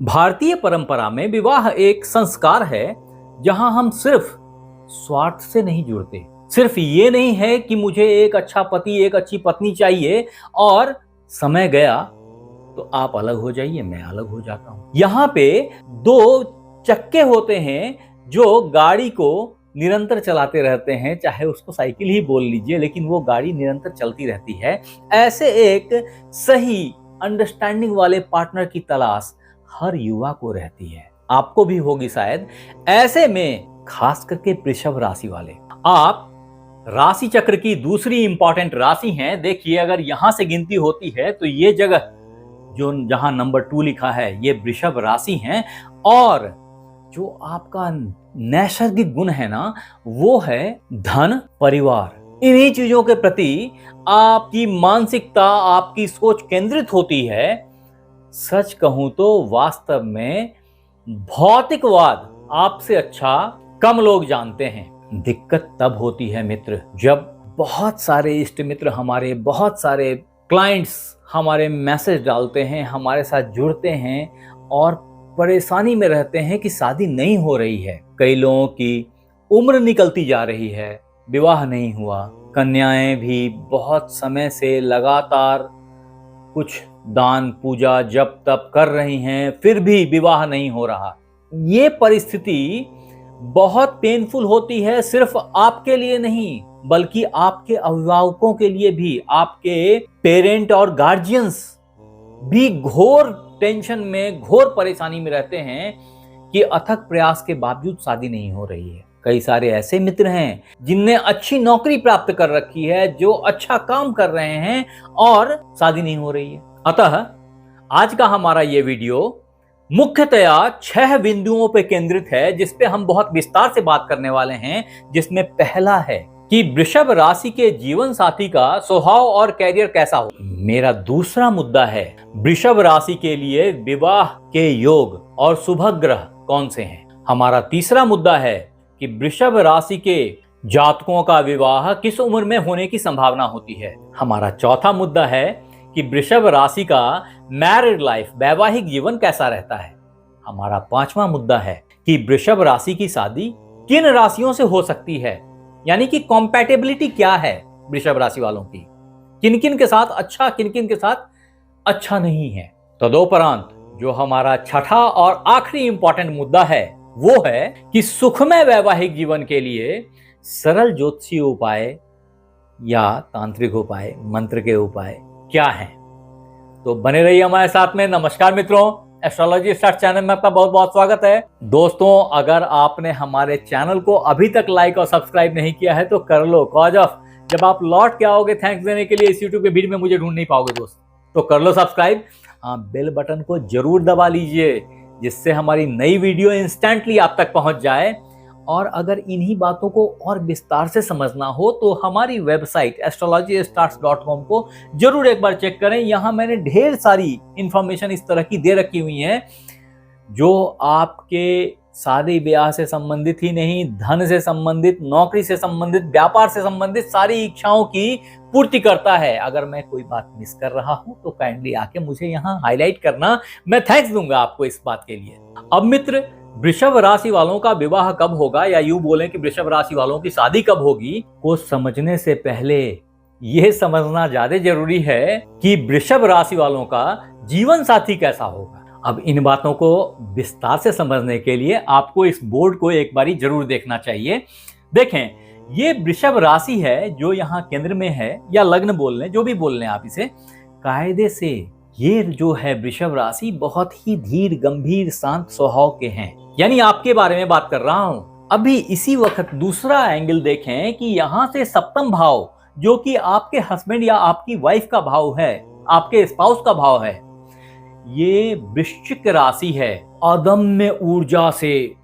भारतीय परंपरा में विवाह एक संस्कार है जहां हम सिर्फ स्वार्थ से नहीं जुड़ते। सिर्फ ये नहीं है कि मुझे एक अच्छा पति एक अच्छी पत्नी चाहिए और समय गया तो आप अलग हो जाइए मैं अलग हो जाता हूं। यहाँ पे दो चक्के होते हैं जो गाड़ी को निरंतर चलाते रहते हैं, चाहे उसको साइकिल ही बोल लीजिए, लेकिन वो गाड़ी निरंतर चलती रहती है। ऐसे एक सही अंडरस्टैंडिंग वाले पार्टनर की तलाश हर युवा को रहती है, आपको भी होगी शायद। ऐसे में खास करके वृषभ राशि वाले, आप राशि चक्र की दूसरी इंपॉर्टेंट राशि हैं। देखिए, अगर यहां से गिनती होती है तो ये जगह जो जहां नंबर 2 लिखा है ये वृषभ राशि हैं। और जो आपका नैसर्गिक गुण है ना, वो है धन, परिवार। इन्हीं चीजों के प्रति आपकी मानसिकता, आपकी सोच केंद्रित होती है। सच कहूं तो वास्तव में भौतिकवाद आपसे अच्छा कम लोग जानते हैं। दिक्कत तब होती है मित्र, जब बहुत सारे इष्ट मित्र हमारे, बहुत सारे क्लाइंट्स हमारे मैसेज डालते हैं, हमारे साथ जुड़ते हैं और परेशानी में रहते हैं कि शादी नहीं हो रही है। कई लोगों की उम्र निकलती जा रही है, विवाह नहीं हुआ। कन्याएं भी बहुत समय से लगातार कुछ दान पूजा जप तप कर रही हैं, फिर भी विवाह नहीं हो रहा। ये परिस्थिति बहुत पेनफुल होती है, सिर्फ आपके लिए नहीं बल्कि आपके अभिभावकों के लिए भी। आपके पेरेंट और गार्जियंस भी घोर टेंशन में, घोर परेशानी में रहते हैं कि अथक प्रयास के बावजूद शादी नहीं हो रही है। कई सारे ऐसे मित्र हैं जिनने अच्छी नौकरी प्राप्त कर रखी है, जो अच्छा काम कर रहे हैं और शादी नहीं हो रही है। अतः आज का हमारा ये वीडियो मुख्यतया 6 बिंदुओं पे केंद्रित है, जिस पे हम बहुत विस्तार से बात करने वाले हैं। जिसमें पहला है कि वृषभ राशि के जीवन साथी का स्वभाव और कैरियर कैसा हो। मेरा दूसरा मुद्दा है वृषभ राशि के लिए विवाह के योग और शुभ ग्रह कौन से हैं। हमारा तीसरा मुद्दा है कि वृषभ राशि के जातकों का विवाह किस उम्र में होने की संभावना होती है। हमारा चौथा मुद्दा है कि वृषभ राशि का मैरिड लाइफ, वैवाहिक जीवन कैसा रहता है। हमारा पांचवा मुद्दा है कि वृषभ राशि की शादी किन राशियों से हो सकती है, यानी कि कॉम्पैटिबिलिटी क्या है वृषभ राशि वालों की, किन किन के साथ अच्छा, किन किन के साथ अच्छा नहीं है। तदोपरांत जो हमारा छठा और आखिरी इंपॉर्टेंट मुद्दा है वो है कि सुखमय वैवाहिक जीवन के लिए सरल ज्योतिषीय उपाय या तांत्रिक उपाय, मंत्र के उपाय क्या है। तो बने रहिए हमारे साथ में। नमस्कार मित्रों, एस्ट्रोलॉजी स्टार्स चैनल में आपका बहुत बहुत स्वागत है। दोस्तों, अगर आपने हमारे चैनल को अभी तक लाइक और सब्सक्राइब नहीं किया है तो कर लो। कॉज ऑफ जब आप लौट के आओगे थैंक्स देने के लिए इस यूट्यूब के भीड़ में मुझे ढूंढ नहीं पाओगे दोस्त, तो कर लो सब्सक्राइब। हाँ, बेल बटन को जरूर दबा लीजिए जिससे हमारी नई वीडियो इंस्टेंटली आप तक पहुंच जाए। और अगर इन्हीं बातों को और विस्तार से समझना हो तो हमारी वेबसाइट astrologystars.com को जरूर एक बार चेक करें। यहाँ मैंने ढेर सारी इंफॉर्मेशन इस तरह की दे रखी हुई है जो आपके शादी ब्याह से संबंधित ही नहीं, धन से संबंधित, नौकरी से संबंधित, व्यापार से संबंधित सारी इच्छाओं की पूर्ति करता है। अगर मैं कोई बात मिस कर रहा हूं तो काइंडली आके मुझे यहाँ हाईलाइट करना, मैं थैंक्स दूंगा आपको इस बात के लिए। अब मित्र, वृषभ राशि वालों का विवाह कब होगा, या यूं बोलें कि वृषभ राशि वालों की शादी कब होगी, को समझने से पहले यह समझना ज्यादा जरूरी है कि वृषभ राशि वालों का जीवन साथी कैसा होगा। अब इन बातों को विस्तार से समझने के लिए आपको इस बोर्ड को एक बारी जरूर देखना चाहिए। देखें, ये वृषभ राशि है जो यहाँ केंद्र में है, या लग्न बोल लें, जो भी बोल लें आप इसे। कायदे से ये जो है वृषभ राशि बहुत ही धीर, गंभीर, शांत स्वभाव के हैं। यानी आपके बारे में बात कर रहा हूं। अभी इसी वक्त दूसरा एंगल देखें कि यहां से सप्तम भाव, जो कि आपके हस्बैंड या आपकी वाइफ का भाव है, आपके स्पाउस का भाव है, ये वृश्चिक राशि है। अदम्य ऊर्जा से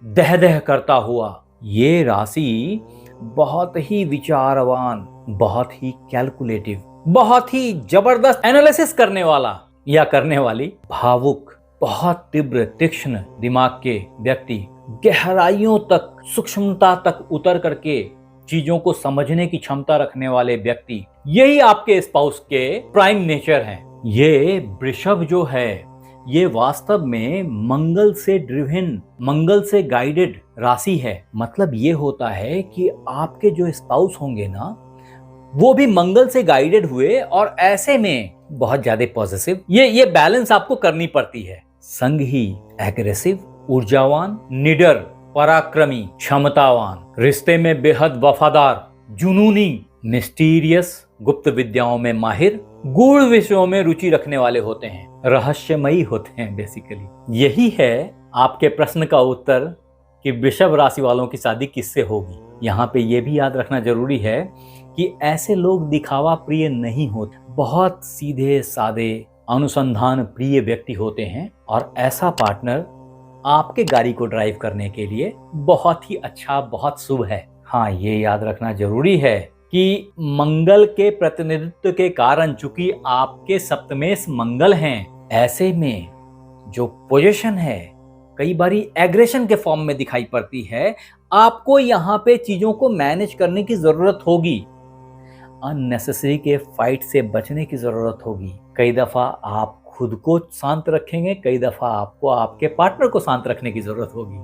दह दह करता हुआ ये राशि बहुत ही विचारवान, बहुत ही कैलकुलेटिव, बहुत ही जबरदस्त एनालिसिस करने वाला या करने वाली, भावुक, बहुत तीव्र तीक्ष्ण दिमाग के व्यक्ति, गहराइयों तक, सूक्ष्मता तक उतर करके चीजों को समझने की क्षमता रखने वाले व्यक्ति, यही आपके स्पाउस के प्राइम नेचर हैं। ये वृषभ जो है ये वास्तव में मंगल से ड्रिवन, मंगल से गाइडेड राशि है। मतलब ये होता है कि आपके जो स्पाउस होंगे ना, वो भी मंगल से गाइडेड हुए और ऐसे में बहुत ज्यादा पॉजिटिव, ये बैलेंस आपको करनी पड़ती है। संग ही एग्रेसिव, ऊर्जावान, निडर, पराक्रमी, क्षमतावान, रिश्ते में बेहद वफादार, जुनूनी, मिस्टीरियस, गुप्त विद्याओं में माहिर, गूढ़ विषयों में रुचि रखने वाले होते हैं, रहस्यमयी होते हैं बेसिकली। यही है आपके प्रश्न का उत्तर कि वृषभ राशि वालों की शादी किससे होगी। यहाँ पे ये भी याद रखना जरूरी है कि ऐसे लोग दिखावा प्रिय नहीं होते, बहुत सीधे सादे, अनुसंधान प्रिय व्यक्ति होते हैं और ऐसा पार्टनर आपके गाड़ी को ड्राइव करने के लिए बहुत ही अच्छा, बहुत शुभ है। हाँ, ये याद रखना जरूरी है कि मंगल के प्रतिनिधित्व के कारण, चूंकि आपके सप्तमेश मंगल हैं, ऐसे में जो पोजीशन है कई बारी एग्रेशन के फॉर्म में दिखाई पड़ती है। आपको यहाँ पे चीजों को मैनेज करने की जरूरत होगी, अननेसेसरी के फाइट से बचने की जरूरत होगी। कई दफा आप खुद को शांत रखेंगे, कई दफा आपको आपके पार्टनर को शांत रखने की जरूरत होगी।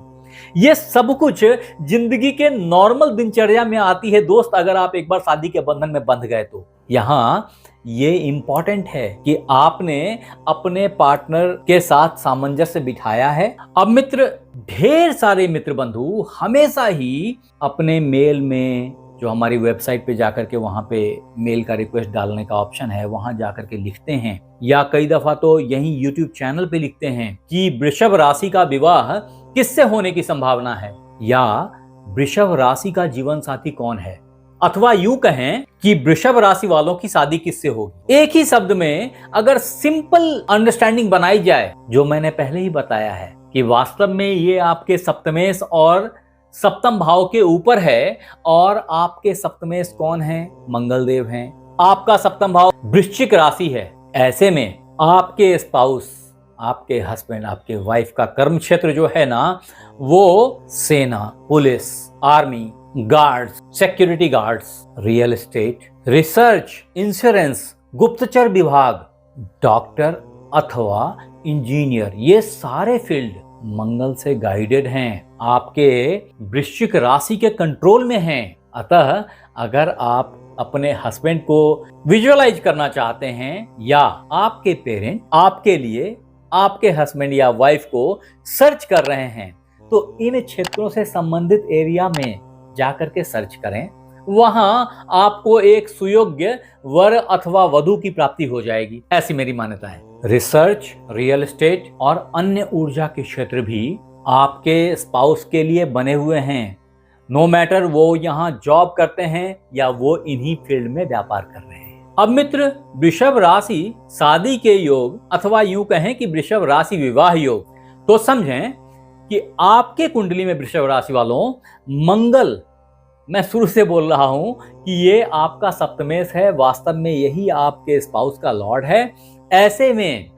ये सब कुछ जिंदगी के नॉर्मल दिनचर्या में आती है दोस्त, अगर आप एक बार शादी के बंधन में बंध गए तो। यहाँ ये इंपॉर्टेंट है कि आपने अपने पार्टनर के साथ सामंजस्य बिठाया है। अब मित्र, ढेर सारे मित्र बंधु हमेशा ही अपने मेल में, जो हमारी वेबसाइट पे जाकर के वहां पे मेल का रिक्वेस्ट डालने का ऑप्शन है, वहां जाकर के लिखते हैं, या कई दफा तो यही यूट्यूब चैनल पे लिखते हैं कि वृषभ राशि का विवाह किससे होने की संभावना है, या वृषभ राशि का जीवन साथी कौन है, अथवा यूं कहें कि वृषभ राशि वालों की शादी किससे होगी। एक ही शब्द में अगर सिंपल अंडरस्टैंडिंग बनाई जाए, जो मैंने पहले ही बताया है कि वास्तव में ये आपके सप्तमेश और सप्तम भाव के ऊपर है, और आपके सप्तमेश कौन है? मंगल देव हैं। आपका सप्तम भाव वृश्चिक राशि है। ऐसे में आपके स्पाउस, आपके हस्बैंड, आपके वाइफ का कर्म क्षेत्र जो है ना, वो सेना, police, army, guards, security guards, real estate, research, insurance, गुप्तचर विभाग, डॉक्टर अथवा इंजीनियर, ये सारे फील्ड मंगल से गाइडेड हैं, आपके वृश्चिक राशि के कंट्रोल में हैं। अतः अगर आप अपने हस्बैंड को विजुअलाइज करना चाहते हैं, या आपके पेरेंट आपके लिए आपके हस्बैंड या वाइफ को सर्च कर रहे हैं, तो इन क्षेत्रों से संबंधित एरिया में जाकर के सर्च करें। वहां आपको एक सुयोग्य वर अथवा वधू की प्राप्ति हो जाएगी, ऐसी मेरी मान्यता है। रिसर्च, रियल एस्टेट और अन्य ऊर्जा के क्षेत्र भी आपके स्पाउस के लिए बने हुए हैं। नो मैटर वो यहाँ जॉब करते हैं या वो इन्हीं फील्ड में व्यापार कर रहे हैं। अब मित्र, वृषभ राशि शादी के योग, अथवा यूं कहें कि वृषभ राशि विवाह योग, तो समझें कि आपके कुंडली में वृषभ राशि वालों मंगल, मैं शुरू से बोल रहा हूं कि ये आपका सप्तमेश है, वास्तव में यही आपके स्पाउस का लॉर्ड है। ऐसे में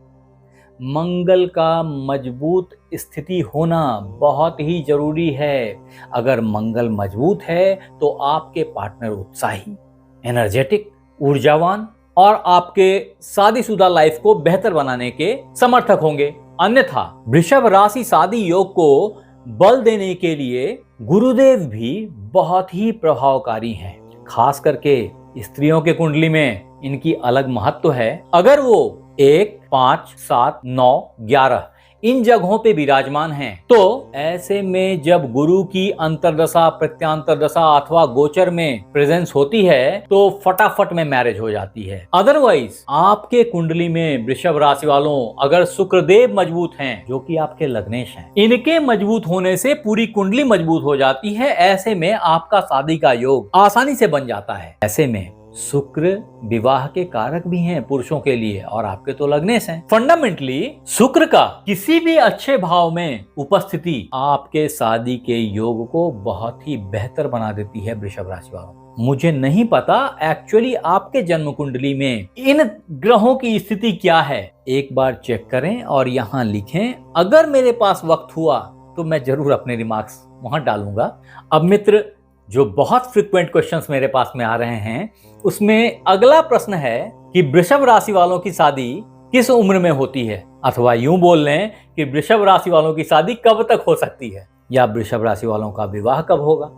मंगल का मजबूत स्थिति होना बहुत ही जरूरी है। अगर मंगल मजबूत है तो आपके पार्टनर उत्साही, एनर्जेटिक, ऊर्जावान और आपके शादीशुदा लाइफ को बेहतर बनाने के समर्थक होंगे। अन्यथा वृषभ राशि शादी योग को बल देने के लिए गुरुदेव भी बहुत ही प्रभावकारी हैं। खास करके स्त्रियों के कुंडली में इनकी अलग महत्व है। अगर वो 1, 5, 7, 9, 11 इन जगहों पे विराजमान हैं, तो ऐसे में जब गुरु की अंतरदशा, प्रत्यांतर दशा अथवा गोचर में प्रेजेंस होती है, तो फटाफट में मैरिज हो जाती है। अदरवाइज आपके कुंडली में वृषभ राशि वालों अगर शुक्रदेव मजबूत हैं, जो कि आपके लग्नेश हैं, इनके मजबूत होने से पूरी कुंडली मजबूत हो जाती है। ऐसे में आपका शादी का योग आसानी से बन जाता है। ऐसे में शुक्र विवाह के कारक भी हैं पुरुषों के लिए, और आपके तो लग्नेश हैं। फंडामेंटली शुक्र का किसी भी अच्छे भाव में उपस्थिति आपके शादी के योग को बहुत ही बेहतर बना देती है वृषभ राशि वालों। मुझे नहीं पता एक्चुअली आपके जन्म कुंडली में इन ग्रहों की स्थिति क्या है, एक बार चेक करें और यहाँ लिखें। अगर मेरे पास वक्त हुआ तो मैं जरूर अपने रिमार्क्स वहां डालूंगा। अब मित्र, जो बहुत फ्रिक्वेंट क्वेश्चंस मेरे पास में आ रहे हैं, उसमें अगला प्रश्न है कि वृषभ राशि वालों की शादी किस उम्र में होती है, अथवा यूं बोल लें कि वृषभ राशि वालों की शादी कब तक हो सकती है, या वृषभ राशि वालों का विवाह कब होगा।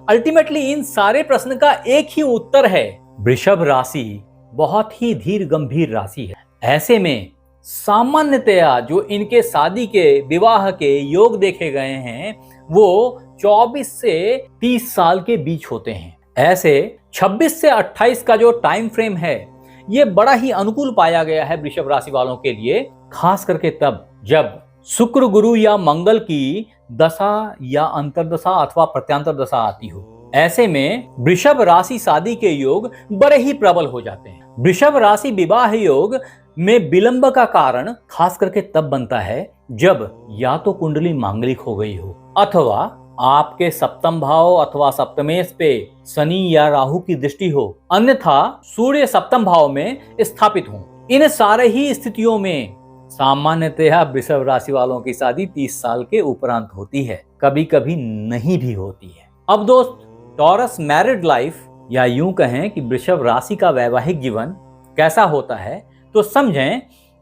अल्टीमेटली इन सारे प्रश्न का एक ही उत्तर है, वृषभ राशि बहुत ही धीर गंभीर राशि है। ऐसे में सामान्यतया जो इनके शादी के विवाह के योग देखे गए हैं वो 24 से 30 साल के बीच होते हैं। ऐसे 26 से 28 का जो टाइम फ्रेम है ये बड़ा ही अनुकूल पाया गया है वृषभ राशि वालों के लिए, खास करके तब जब शुक्र, गुरु या मंगल की दशा या अंतरदशा अथवा प्रत्यांतर दशा आती हो। ऐसे में वृषभ राशि शादी के योग बड़े ही प्रबल हो जाते हैं। वृषभ राशि विवाह योग में विलंब का कारण खास करके तब बनता है जब या तो कुंडली मांगलिक हो गई हो, अथवा आपके सप्तम भाव अथवा सप्तमेश पे शनि या राहु की दृष्टि हो, अन्यथा सूर्य सप्तम भाव में स्थापित हो। इन सारे ही स्थितियों में सामान्यतः वृषभ राशि वालों की शादी 30 साल के उपरांत होती है, कभी कभी नहीं भी होती है। अब दोस्त, टॉरस मैरिड लाइफ या यूं कहें कि वृषभ राशि का वैवाहिक जीवन कैसा होता है, तो समझें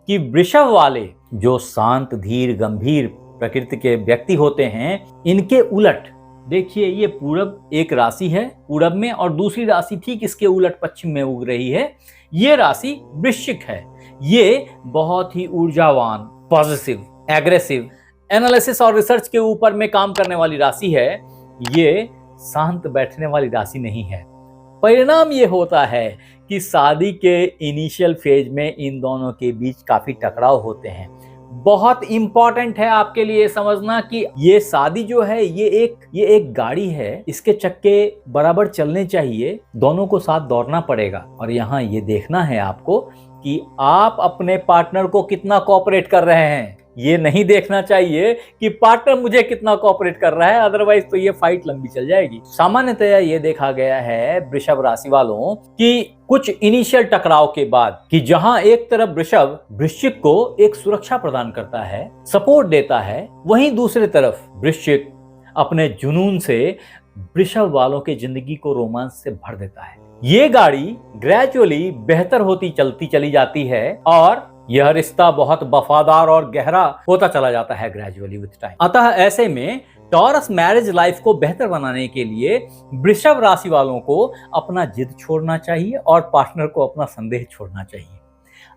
कि वृषभ वाले जो शांत, धीर, गंभीर प्रकृति के व्यक्ति होते हैं, इनके उलट देखिए ये पूरब एक राशि है पूरब में और दूसरी राशि ठीक इसके उलट पश्चिम में उग रही है। ये राशि वृश्चिक है। ये बहुत ही ऊर्जावान, पॉजिटिव, एग्रेसिव, एनालिसिस और रिसर्च के ऊपर में काम करने वाली राशि है। ये शांत बैठने वाली राशि नहीं है। परिणाम ये होता है कि शादी के इनिशियल फेज में इन दोनों के बीच काफी टकराव होते हैं। बहुत इंपॉर्टेंट है आपके लिए समझना कि ये शादी जो है ये एक गाड़ी है, इसके चक्के बराबर चलने चाहिए, दोनों को साथ दौड़ना पड़ेगा। और यहाँ ये देखना है आपको कि आप अपने पार्टनर को कितना कोऑपरेट कर रहे हैं। ये नहीं देखना चाहिए कि पार्टनर मुझे कितना कोऑपरेट कर रहा है, अदरवाइज तो ये फाइट लंबी चल जाएगी। सामान्यतया ये देखा गया है वृषभ राशि वालों कि कुछ इनिशियल टकराव के बाद कि जहां एक तरफ वृषभ वृश्चिक को एक सुरक्षा प्रदान करता है, सपोर्ट देता है, वहीं दूसरी तरफ वृश्चिक अपने जुनून से वृषभ वालों के जिंदगी को रोमांच से भर देता है। ये गाड़ी ग्रेजुअली बेहतर होती चलती चली जाती है और यह रिश्ता बहुत वफादार और गहरा होता चला जाता है ग्रेजुअली विद टाइम। अतः ऐसे में टॉरस मैरिज लाइफ को बेहतर बनाने के लिए वृषभ राशि वालों को अपना जिद छोड़ना चाहिए और पार्टनर को अपना संदेह छोड़ना चाहिए।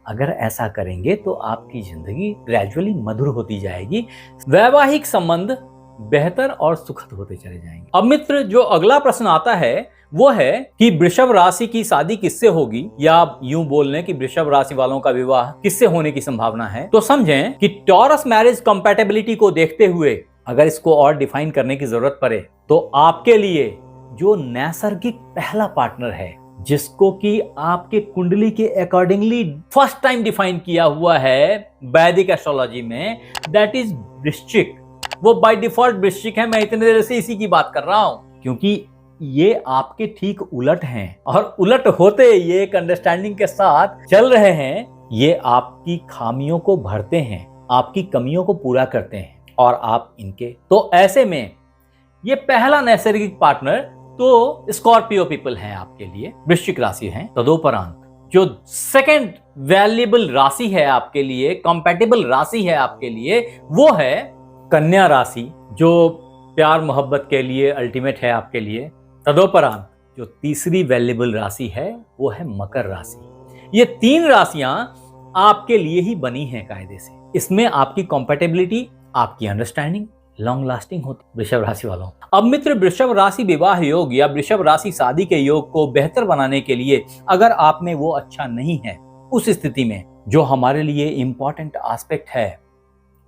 अगर ऐसा करेंगे तो आपकी जिंदगी ग्रेजुअली मधुर होती जाएगी, वैवाहिक संबंध बेहतर और सुखद होते चले जाएंगे। अब मित्र, जो अगला प्रश्न आता है वो है कि वृषभ राशि की शादी किससे होगी, या यूं बोल लें कि वृषभ राशि वालों का विवाह किससे होने की संभावना है। तो समझें कि टॉरस मैरिज कंपैटिबिलिटी को देखते हुए अगर इसको और डिफाइन करने की जरूरत पड़े तो आपके लिए जो नैसर्गिक पहला पार्टनर है, जिसको कि आपके कुंडली के अकॉर्डिंगली फर्स्ट टाइम डिफाइन किया हुआ है वैदिक एस्ट्रोलॉजी में, दैट इज वृश्चिक। वो बाय डिफॉल्ट वृश्चिक है। मैं इतने देर से इसी की बात कर रहा हूं क्योंकि ये आपके ठीक उलट हैं और उलट होते ये एक अंडरस्टैंडिंग के साथ चल रहे हैं। ये आपकी खामियों को भरते हैं, आपकी कमियों को पूरा करते हैं और आप इनके। तो ऐसे में ये पहला नैसर्गिक पार्टनर तो स्कॉर्पियो पीपल है आपके लिए, वृश्चिक राशि है। तदोपरांत जो सेकंड वैल्यूएबल राशि है आपके लिए, कंपैटिबल राशि है आपके लिए, वो है कन्या राशि, जो प्यार मोहब्बत के लिए अल्टीमेट है आपके लिए। तदोपरांत जो तीसरी वैल्यूएबल राशि है वो है मकर राशि। ये तीन राशियां आपके लिए ही बनी हैं कायदे से। इसमें आपकी कंपैटिबिलिटी, आपकी अंडरस्टैंडिंग लॉन्ग लास्टिंग होती है वृषभ राशि वालों। अब मित्र, वृषभ राशि विवाह योग या वृषभ राशि शादी के योग को बेहतर बनाने के लिए अगर आप में वो अच्छा नहीं है, उस स्थिति में जो हमारे लिए इंपॉर्टेंट एस्पेक्ट है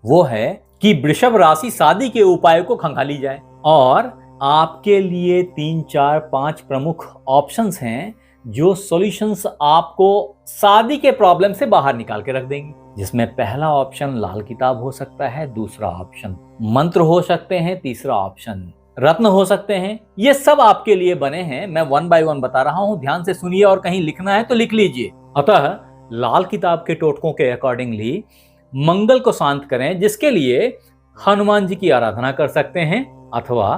वो है कि वृषभ राशि शादी के उपाय को खंगाली जाए। और आपके लिए 3, 4, 5 प्रमुख ऑप्शंस हैं जो सॉल्यूशंस आपको शादी के प्रॉब्लम से बाहर निकाल के रख देंगे। जिसमें पहला ऑप्शन लाल किताब हो सकता है, दूसरा ऑप्शन मंत्र हो सकते हैं, तीसरा ऑप्शन रत्न हो सकते हैं। ये सब आपके लिए बने हैं। मैं 1 बाय 1 बता रहा हूं, ध्यान से सुनिए और कहीं लिखना है तो लिख लीजिए। अतः लाल किताब के टोटकों के अकॉर्डिंगली मंगल को शांत करें, जिसके लिए हनुमान जी की आराधना कर सकते हैं अथवा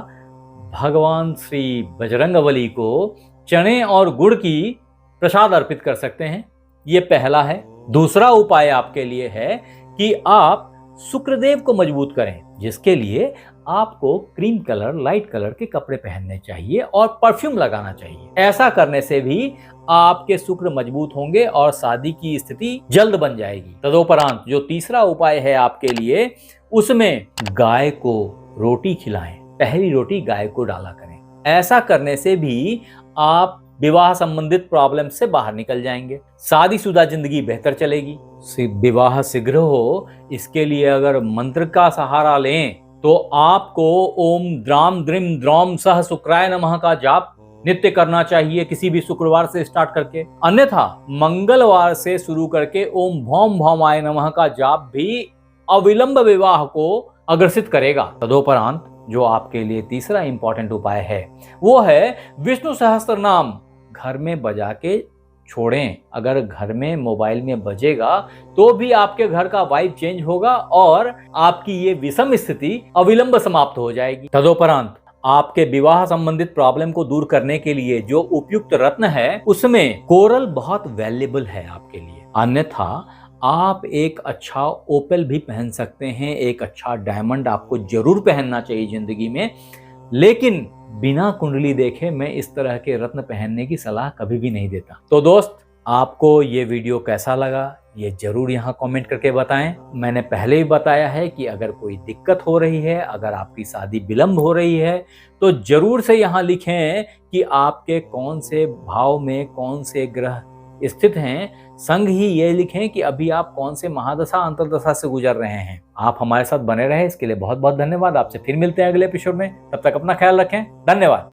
भगवान श्री बजरंगबली को चने और गुड़ की प्रसाद अर्पित कर सकते हैं। ये पहला है। दूसरा उपाय आपके लिए है कि आप शुक्रदेव को मजबूत करें, जिसके लिए आपको क्रीम कलर, लाइट कलर के कपड़े पहनने चाहिए और परफ्यूम लगाना चाहिए। ऐसा करने से भी आपके शुक्र मजबूत होंगे और शादी की स्थिति जल्द बन जाएगी। तदोपरांत जो तीसरा उपाय है आपके लिए, उसमें गाय को रोटी खिलाएं। पहली रोटी गाय को डाला करें। ऐसा करने से भी आप विवाह संबंधित प्रॉब्लम से बाहर निकल जाएंगे। शादीशुदा जिंदगी बेहतर चलेगी। विवाह शीघ्र हो, इसके लिए अगर मंत्र का सहारा लें तो आपको ओम द्राम द्रिम द्रौम सह शुक्राय नमः का जाप नित्य करना चाहिए, किसी भी शुक्रवार से स्टार्ट करके। अन्यथा मंगलवार से शुरू करके ओम भौम भौमाय नमः का जाप भी अविलंब विवाह को अग्रसित करेगा। तदोपरांत जो आपके लिए तीसरा इंपॉर्टेंट उपाय है वो है विष्णु सहस्त्र नाम घर में बजा के छोड़ें। अगर घर में मोबाइल में बजेगा तो भी आपके घर का वाइब चेंज होगा और आपकी ये विषम स्थिति अविलंब समाप्त हो जाएगी। तदोपरांत आपके विवाह संबंधित प्रॉब्लम को दूर करने के लिए जो उपयुक्त रत्न है उसमें कोरल बहुत वैल्यूएबल है आपके लिए। अन्यथा आप एक अच्छा ओपेल भी पहन सकते हैं, एक अच्छा डायमंड आपको जरूर पहनना चाहिए जिंदगी में, लेकिन बिना कुंडली देखे मैं इस तरह के रत्न पहनने की सलाह कभी भी नहीं देता। तो दोस्त, आपको ये वीडियो कैसा लगा ये जरूर यहाँ कमेंट करके बताएं। मैंने पहले ही बताया है कि अगर कोई दिक्कत हो रही है, अगर आपकी शादी विलंब हो रही है, तो जरूर से यहाँ लिखें कि आपके कौन से भाव में कौन से ग्रह स्थित हैं। संग ही ये लिखें कि अभी आप कौन से महादशा अंतरदशा से गुजर रहे हैं। आप हमारे साथ बने रहे इसके लिए बहुत बहुत धन्यवाद। आपसे फिर मिलते हैं अगले एपिसोड में। तब तक अपना ख्याल रखें। धन्यवाद।